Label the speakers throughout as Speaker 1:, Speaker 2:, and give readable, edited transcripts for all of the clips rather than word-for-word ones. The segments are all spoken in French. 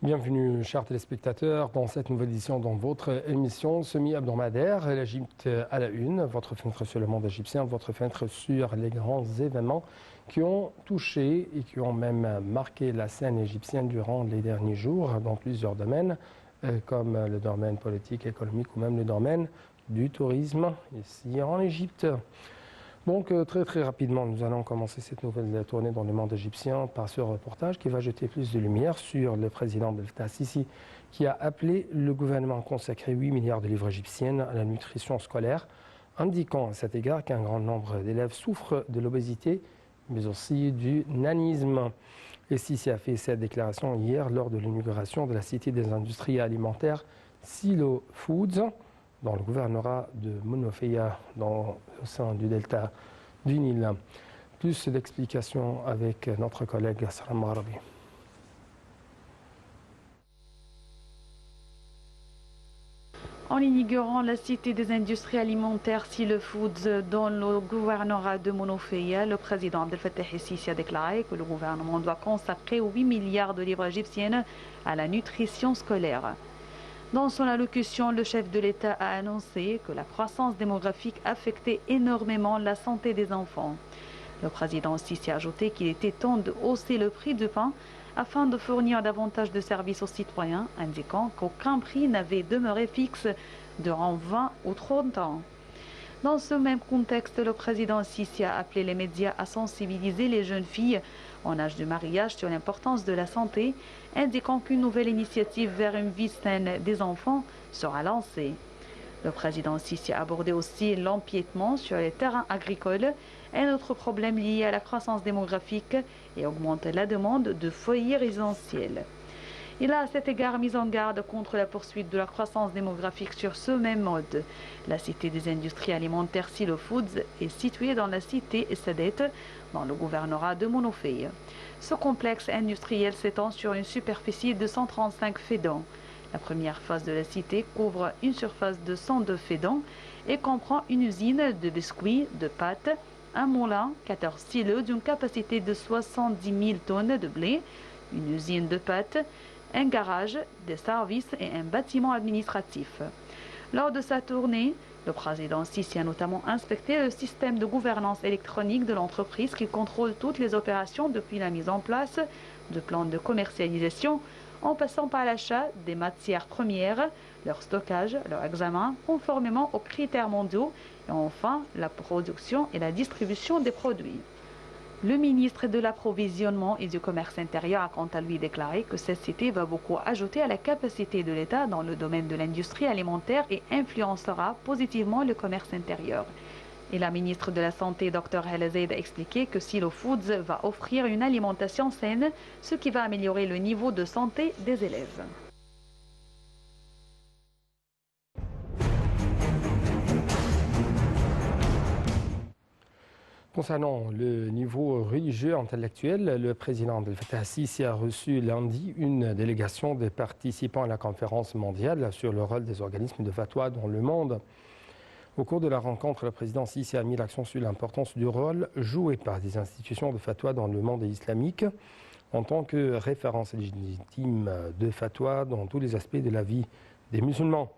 Speaker 1: Bienvenue, chers téléspectateurs, dans cette nouvelle édition dans votre émission semi-hebdomadaire, l'Égypte à la une, votre fenêtre sur le monde égyptien, votre fenêtre sur les grands événements qui ont touché et qui ont même marqué la scène égyptienne durant les derniers jours dans plusieurs domaines, comme le domaine politique, économique ou même le domaine du tourisme ici en Égypte. Donc très rapidement, nous allons commencer cette nouvelle tournée dans le monde égyptien par ce reportage qui va jeter plus de lumière sur le président Abdel Fattah Sisi qui a appelé le gouvernement à consacrer 8 milliards de livres égyptiennes à la nutrition scolaire, indiquant à cet égard qu'un grand nombre d'élèves souffrent de l'obésité, mais aussi du nanisme. Et Sisi a fait cette déclaration hier lors de l'inauguration de la Cité des industries alimentaires Silo Foods, dans le gouvernorat de Monofeya, au sein du delta du Nil. Plus d'explications avec notre collègue Salam Arabi.
Speaker 2: En inaugurant la Cité des industries alimentaires Silo Foods dans le gouvernorat de Monofeya, le président Abdel Fattah Sisi a déclaré que le gouvernement doit consacrer 8 milliards de livres égyptiennes à la nutrition scolaire. Dans son allocution, le chef de l'État a annoncé que la croissance démographique affectait énormément la santé des enfants. Le président Sisi a ajouté qu'il était temps de hausser le prix du pain afin de fournir davantage de services aux citoyens, indiquant qu'aucun prix n'avait demeuré fixe durant 20 ou 30 ans. Dans ce même contexte, le président Sisi a appelé les médias à sensibiliser les jeunes filles en âge de mariage sur l'importance de la santé, indiquant qu'une nouvelle initiative vers une vie saine des enfants sera lancée. Le président Sisi a abordé aussi l'empiètement sur les terrains agricoles, un autre problème lié à la croissance démographique et augmente la demande de foyers résidentiels. Il a à cet égard mis en garde contre la poursuite de la croissance démographique sur ce même mode. La Cité des industries alimentaires Silo Foods est située dans la cité Sadet, dans le gouvernorat de Monofeya. Ce complexe industriel s'étend sur une superficie de 135 fédans. La première phase de la cité couvre une surface de 102 fédans et comprend une usine de biscuits, de pâtes, un moulin, 14 silos d'une capacité de 70 000 tonnes de blé, une usine de pâtes, un garage, des services et un bâtiment administratif. Lors de sa tournée, le président Sisi a notamment inspecté le système de gouvernance électronique de l'entreprise qui contrôle toutes les opérations depuis la mise en place de plans de commercialisation en passant par l'achat des matières premières, leur stockage, leur examen conformément aux critères mondiaux et enfin la production et la distribution des produits. Le ministre de l'Approvisionnement et du Commerce intérieur a quant à lui déclaré que cette cité va beaucoup ajouter à la capacité de l'État dans le domaine de l'industrie alimentaire et influencera positivement le commerce intérieur. Et la ministre de la Santé, Dr Hala Zeid, a expliqué que Silo Foods va offrir une alimentation saine, ce qui va améliorer le niveau de santé des élèves.
Speaker 1: Concernant le niveau religieux intellectuel, le président Abdel Fattah Sisi a reçu lundi une délégation des participants à la conférence mondiale sur le rôle des organismes de fatwa dans le monde. Au cours de la rencontre, le président Sisi a mis l'accent sur l'importance du rôle joué par des institutions de fatwa dans le monde islamique en tant que référence légitime de fatwa dans tous les aspects de la vie des musulmans.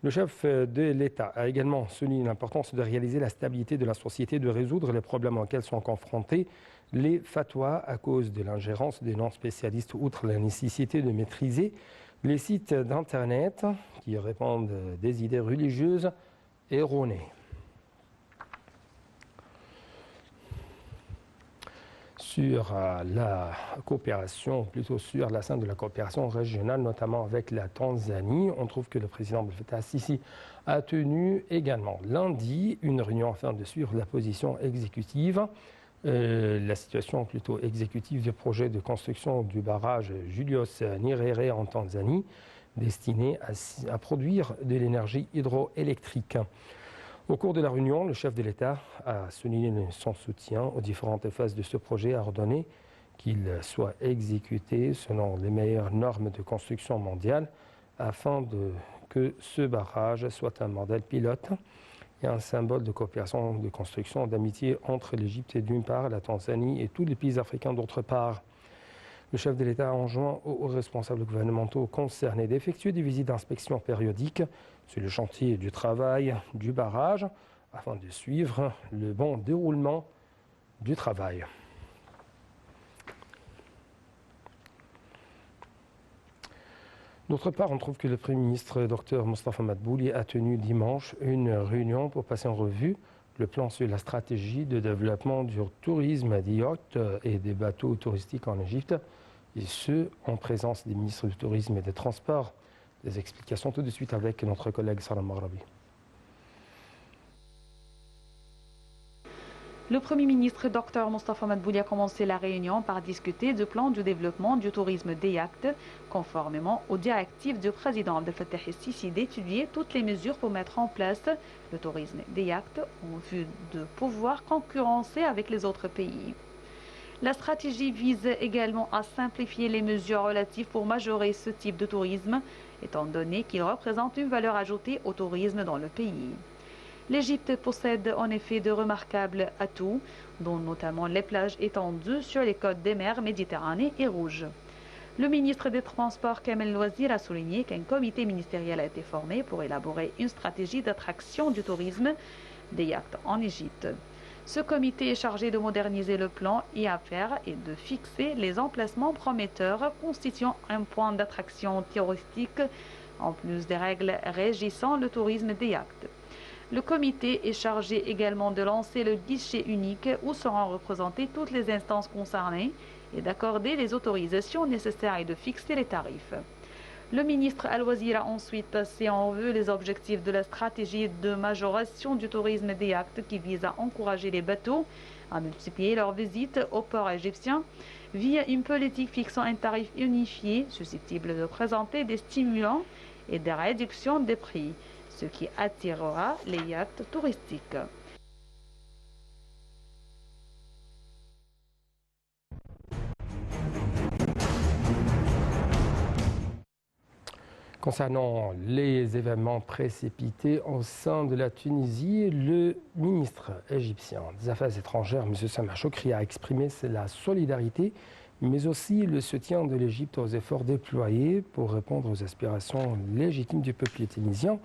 Speaker 1: Le chef de l'État a également souligné l'importance de réaliser la stabilité de la société, de résoudre les problèmes auxquels sont confrontés les fatwas à cause de l'ingérence des non-spécialistes, outre la nécessité de maîtriser les sites d'Internet qui répandent des idées religieuses erronées. Sur la coopération, plutôt sur la scène de la coopération régionale, notamment avec la Tanzanie. On trouve que le président Abdel Fattah Sisi a tenu également lundi une réunion afin de suivre la position exécutive, la situation plutôt exécutive du projet de construction du barrage Julius Nyerere en Tanzanie, destiné à produire de l'énergie hydroélectrique. Au cours de la réunion, le chef de l'État a souligné son soutien aux différentes phases de ce projet, a ordonné qu'il soit exécuté selon les meilleures normes de construction mondiale afin que ce barrage soit un modèle pilote et un symbole de coopération, de construction, d'amitié entre l'Égypte d'une part, la Tanzanie et tous les pays africains d'autre part. Le chef de l'État a enjoint aux responsables gouvernementaux concernés d'effectuer des visites d'inspection périodiques sur le chantier du travail du barrage afin de suivre le bon déroulement du travail. D'autre part, on trouve que le Premier ministre Dr Mostafa Madbouli a tenu dimanche une réunion pour passer en revue le plan sur la stratégie de développement du tourisme des yachts et des bateaux touristiques en Égypte, et ce, en présence des ministres du Tourisme et des Transports. Des explications tout de suite avec notre collègue Salam Maghrabi.
Speaker 2: Le Premier ministre Dr Mostafa Madbouli a commencé la réunion par discuter du plan de développement du tourisme des yachts, conformément aux directives du président Abdel Fattah el-Sisi d'étudier toutes les mesures pour mettre en place le tourisme des yachts en vue de pouvoir concurrencer avec les autres pays. La stratégie vise également à simplifier les mesures relatives pour majorer ce type de tourisme, étant donné qu'il représente une valeur ajoutée au tourisme dans le pays. L'Égypte possède en effet de remarquables atouts, dont notamment les plages étendues sur les côtes des mers Méditerranée et Rouge. Le ministre des Transports Kamel Louazir a souligné qu'un comité ministériel a été formé pour élaborer une stratégie d'attraction du tourisme des yachts en Égypte. Ce comité est chargé de moderniser le plan IAFER et de fixer les emplacements prometteurs constituant un point d'attraction touristique, en plus des règles régissant le tourisme des yachts. Le comité est chargé également de lancer le guichet unique où seront représentées toutes les instances concernées et d'accorder les autorisations nécessaires et de fixer les tarifs. Le ministre Al-Wazir a ensuite passé en revue les objectifs de la stratégie de majoration du tourisme des yachts qui vise à encourager les bateaux à multiplier leurs visites au port égyptien via une politique fixant un tarif unifié susceptible de présenter des stimulants et des réductions des prix, ce qui attirera les yachts touristiques.
Speaker 1: Concernant les événements précipités au sein de la Tunisie, le ministre égyptien des Affaires étrangères, M. Sameh Choukri, a exprimé la solidarité, mais aussi le soutien de l'Égypte aux efforts déployés pour répondre aux aspirations légitimes du peuple tunisien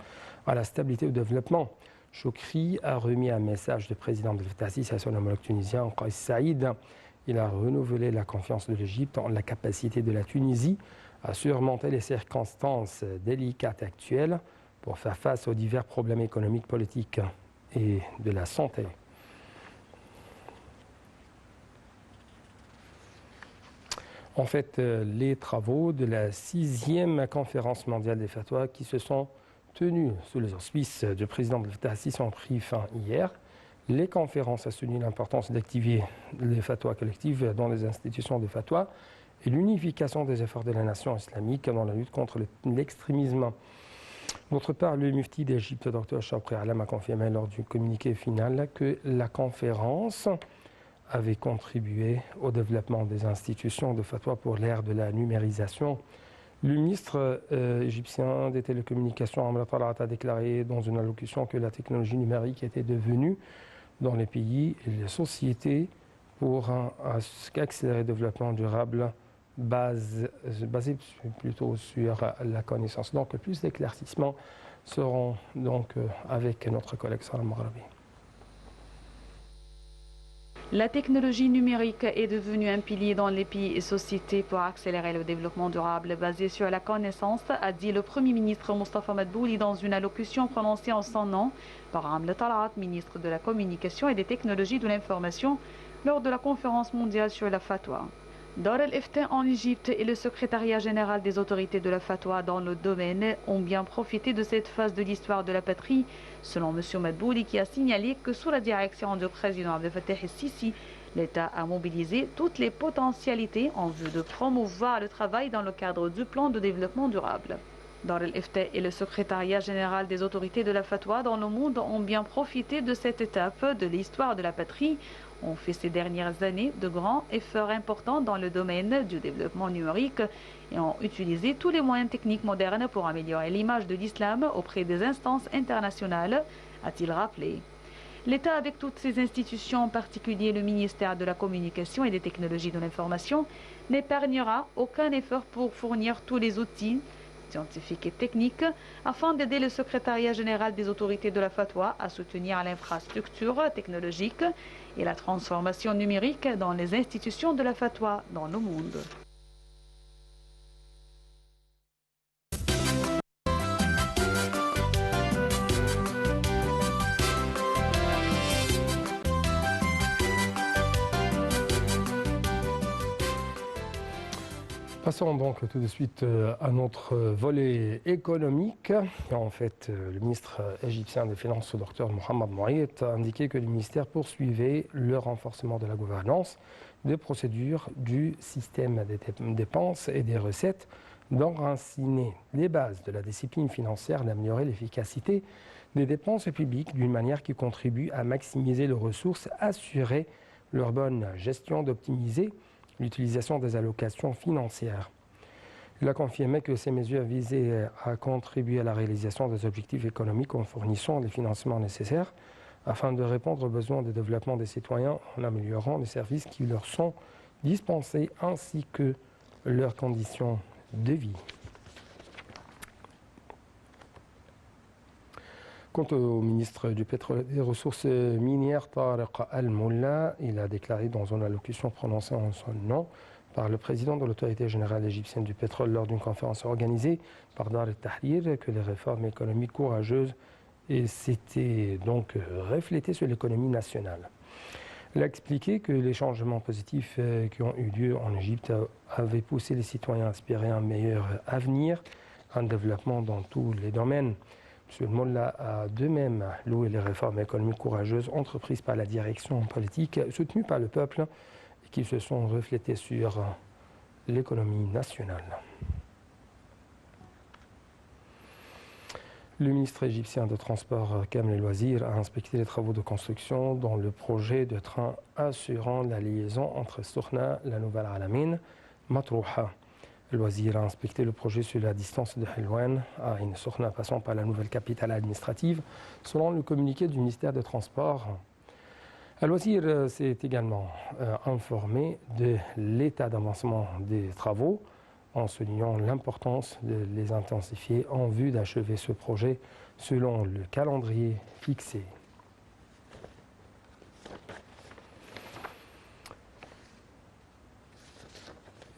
Speaker 1: à la stabilité et au développement. Choukri a remis un message du président de l'État à son homologue tunisien, Kais Saïd. Il a renouvelé la confiance de l'Égypte en la capacité de la Tunisie à surmonter les circonstances délicates actuelles pour faire face aux divers problèmes économiques, politiques et de la santé. En fait, les travaux de la 6e conférence mondiale des fatwas qui se sont tenus sous les auspices du président de l'État ont pris fin hier. Les conférences ont souligné l'importance d'activer les fatwas collectives dans les institutions de fatwa et l'unification des efforts de la nation islamique dans la lutte contre l'extrémisme. D'autre part, le mufti d'Égypte, Dr Chapri Alam, a confirmé lors du communiqué final que la conférence avait contribué au développement des institutions de fatwa pour l'ère de la numérisation. Le ministre égyptien des télécommunications, Amr Talat, a déclaré dans une allocution que la technologie numérique était devenue dans les pays et les sociétés pour accélérer le développement durable basé plutôt sur la connaissance. Donc, plus d'éclaircissements seront donc avec notre collègue Salam Maghrabi.
Speaker 2: La technologie numérique est devenue un pilier dans les pays et sociétés pour accélérer le développement durable basé sur la connaissance, a dit le Premier ministre Mostafa Madbouli dans une allocution prononcée en son nom par Amr Talat, ministre de la Communication et des Technologies de l'Information, lors de la conférence mondiale sur la fatwa. Dar el-Ifta en Égypte et le secrétariat général des autorités de la fatwa dans le domaine ont bien profité de cette phase de l'histoire de la patrie, selon M. Madbouli, qui a signalé que sous la direction du président Abdel Fattah el-Sisi, l'État a mobilisé toutes les potentialités en vue de promouvoir le travail dans le cadre du plan de développement durable. Dar el-Ifta et le secrétariat général des autorités de la fatwa dans le monde ont bien profité de cette étape de l'histoire de la patrie, ont fait ces dernières années de grands efforts importants dans le domaine du développement numérique et ont utilisé tous les moyens techniques modernes pour améliorer l'image de l'islam auprès des instances internationales, a-t-il rappelé. L'État, avec toutes ses institutions, en particulier le ministère de la Communication et des Technologies de l'Information, n'épargnera aucun effort pour fournir tous les outils scientifiques et techniques afin d'aider le secrétariat général des autorités de la fatwa à soutenir l'infrastructure technologique et la transformation numérique dans les institutions de la fatwa dans le monde.
Speaker 1: Passons donc tout de suite à notre volet économique. En fait, le ministre égyptien des Finances, Dr Mohamed Mouayed, a indiqué que le ministère poursuivait le renforcement de la gouvernance, des procédures, du système des dépenses et des recettes, d'enraciner les bases de la discipline financière, d'améliorer l'efficacité des dépenses publiques d'une manière qui contribue à maximiser les ressources, assurer leur bonne gestion, d'optimiser l'utilisation des allocations financières. Il a confirmé que ces mesures visaient à contribuer à la réalisation des objectifs économiques en fournissant les financements nécessaires afin de répondre aux besoins de développement des citoyens en améliorant les services qui leur sont dispensés ainsi que leurs conditions de vie. Quant au ministre du Pétrole et des Ressources minières, Tariq Al-Molla, il a déclaré dans une allocution prononcée en son nom par le président de l'autorité générale égyptienne du pétrole lors d'une conférence organisée par Dar al-Tahrir que les réformes économiques courageuses s'étaient donc reflétées sur l'économie nationale. Il a expliqué que les changements positifs qui ont eu lieu en Égypte avaient poussé les citoyens à aspirer à un meilleur avenir, un développement dans tous les domaines. M. Molla a de même loué les réformes économiques courageuses entreprises par la direction politique soutenues par le peuple et qui se sont reflétées sur l'économie nationale. Le ministre égyptien de Transport, Kamel El-Wazir, a inspecté les travaux de construction dans le projet de train assurant la liaison entre Sokhna, la Nouvelle Alamine, Matrouha. El-Wazir a inspecté le projet sur la distance de Helwan à Ain Sokhna, passant par la nouvelle capitale administrative, selon le communiqué du ministère des Transports. El-Wazir s'est également informé de l'état d'avancement des travaux, en soulignant l'importance de les intensifier en vue d'achever ce projet selon le calendrier fixé.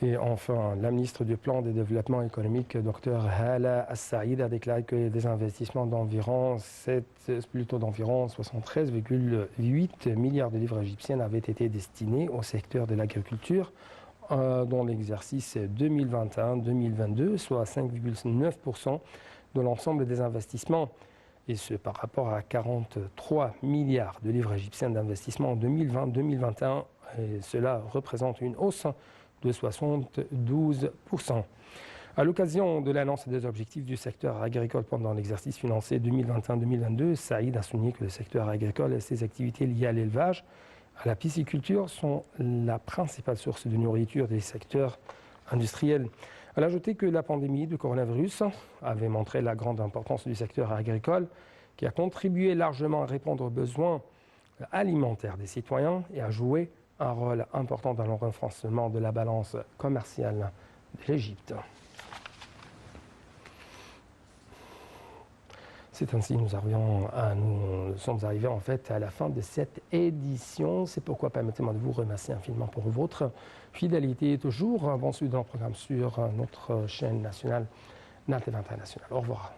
Speaker 1: Et enfin, la ministre du Plan de développement économique, Dr Hala As-Saïd, a déclaré que des investissements d'environ 73,8 milliards de livres égyptiennes avaient été destinés au secteur de l'agriculture dans l'exercice 2021-2022, soit 5,9% de l'ensemble des investissements, et ce par rapport à 43 milliards de livres égyptiens d'investissement en 2020-2021. Cela représente une hausse de 72%. À l'occasion de l'annonce des objectifs du secteur agricole pendant l'exercice financier 2021-2022, Saïd a souligné que le secteur agricole et ses activités liées à l'élevage, à la pisciculture, sont la principale source de nourriture des secteurs industriels. Elle a ajouté que la pandémie de coronavirus avait montré la grande importance du secteur agricole, qui a contribué largement à répondre aux besoins alimentaires des citoyens et a joué un rôle important dans le renforcement de la balance commerciale de l'Égypte. C'est ainsi que nous sommes arrivés en fait à la fin de cette édition. C'est pourquoi permettez-moi de vous remercier infiniment pour votre fidélité. Toujours bon suivi dans le programme sur notre chaîne nationale, NATV International. Au revoir.